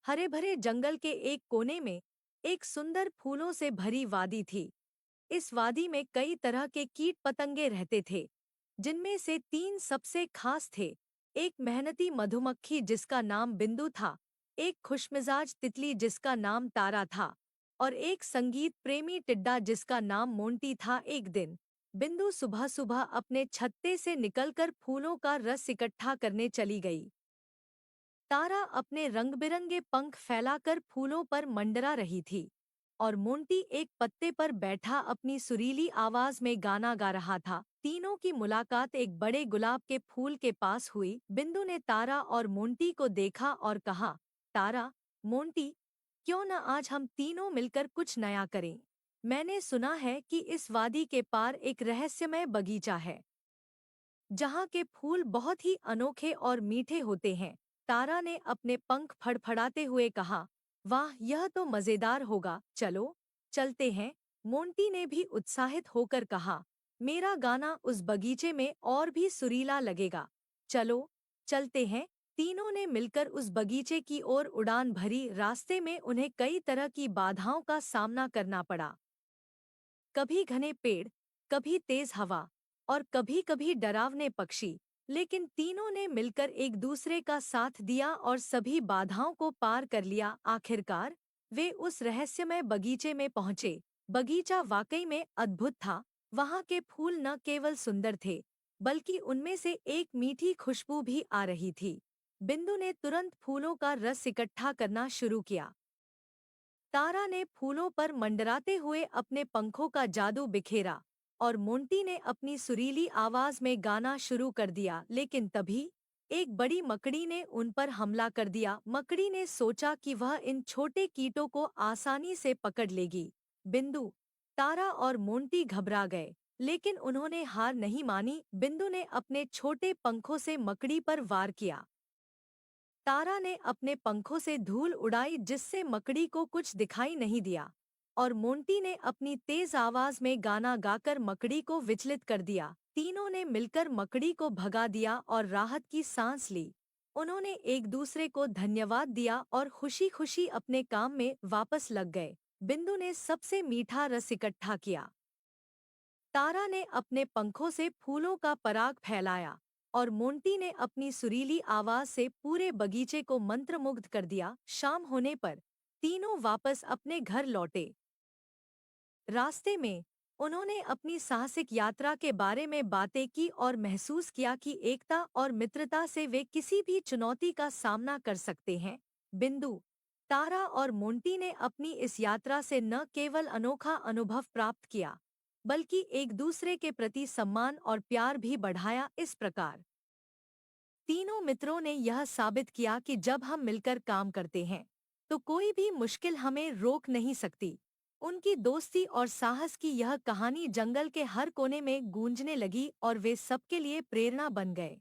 हरे भरे जंगल के एक कोने में एक सुंदर फूलों से भरी वादी थी। इस वादी में कई तरह के कीट पतंगे रहते थे, जिनमें से तीन सबसे खास थे। एक मेहनती मधुमक्खी जिसका नाम बिंदु था, एक खुशमिजाज तितली जिसका नाम तारा था, और एक संगीत प्रेमी टिड्डा जिसका नाम मोंटी था। एक दिन बिंदु सुबह सुबह अपने छत्ते से निकलकर फूलों का रस इकट्ठा करने चली गई। तारा अपने रंग-बिरंगे पंख फैलाकर फूलों पर मंडरा रही थी, और मोंटी एक पत्ते पर बैठा अपनी सुरीली आवाज में गाना गा रहा था। तीनों की मुलाकात एक बड़े गुलाब के फूल के पास हुई। बिंदु ने तारा और मोंटी को देखा और कहा, तारा, मोंटी, क्यों न आज हम तीनों मिलकर कुछ नया करें? मैंने सुना है कि इस वादी के पार एक रहस्यमय बगीचा है, जहाँ के फूल बहुत ही अनोखे और मीठे होते हैं। तारा ने अपने पंख फड़फड़ाते हुए कहा, वाह, यह तो मजेदार होगा, चलो चलते हैं। मोंटी ने भी उत्साहित होकर कहा, मेरा गाना उस बगीचे में और भी सुरीला लगेगा, चलो चलते हैं। तीनों ने मिलकर उस बगीचे की ओर उड़ान भरी। रास्ते में उन्हें कई तरह की बाधाओं का सामना करना पड़ा। कभी घने पेड़, कभी तेज हवा, और कभी-कभी डरावने पक्षी, लेकिन तीनों ने मिलकर एक दूसरे का साथ दिया और सभी बाधाओं को पार कर लिया। आखिरकार वे उस रहस्यमय बगीचे में पहुंचे। बगीचा वाकई में अद्भुत था। वहां के फूल न केवल सुंदर थे, बल्कि उनमें से एक मीठी खुशबू भी आ रही थी। बिंदु ने तुरंत फूलों का रस इकट्ठा करना शुरू किया। तारा ने फूलों पर मंडराते हुए अपने पंखों का जादू बिखेरा, और मोंटी ने अपनी सुरीली आवाज में गाना शुरू कर दिया। लेकिन तभी एक बड़ी मकड़ी ने उन पर हमला कर दिया। मकड़ी ने सोचा कि वह इन छोटे कीटों को आसानी से पकड़ लेगी। बिंदु, तारा और मोंटी घबरा गए, लेकिन उन्होंने हार नहीं मानी। बिंदु ने अपने छोटे पंखों से मकड़ी पर वार किया। तारा ने अपने पंखों से धूल उड़ाई, जिससे मकड़ी को कुछ दिखाई नहीं दिया, और मोंटी ने अपनी तेज आवाज में गाना गाकर मकड़ी को विचलित कर दिया। तीनों ने मिलकर मकड़ी को भगा दिया और राहत की सांस ली। उन्होंने एक दूसरे को धन्यवाद दिया और खुशी-खुशी अपने काम में वापस लग गए। बिंदु ने सबसे मीठा रस इकट्ठा किया। तारा ने अपने पंखों से फूलों का पराग फैलाया, और मोंटी ने अपनी सुरीली आवाज से पूरे बगीचे को मंत्रमुग्ध कर दिया। शाम होने पर तीनों वापस अपने घर लौटे। रास्ते में उन्होंने अपनी साहसिक यात्रा के बारे में बातें की और महसूस किया कि एकता और मित्रता से वे किसी भी चुनौती का सामना कर सकते हैं। बिंदु, तारा और मोंटी ने अपनी इस यात्रा से न केवल अनोखा अनुभव प्राप्त किया, बल्कि एक दूसरे के प्रति सम्मान और प्यार भी बढ़ाया। इस प्रकार तीनों मित्रों ने यह साबित किया कि जब हम मिलकर काम करते हैं, तो कोई भी मुश्किल हमें रोक नहीं सकती। उनकी दोस्ती और साहस की यह कहानी जंगल के हर कोने में गूंजने लगी, और वे सबके लिए प्रेरणा बन गए।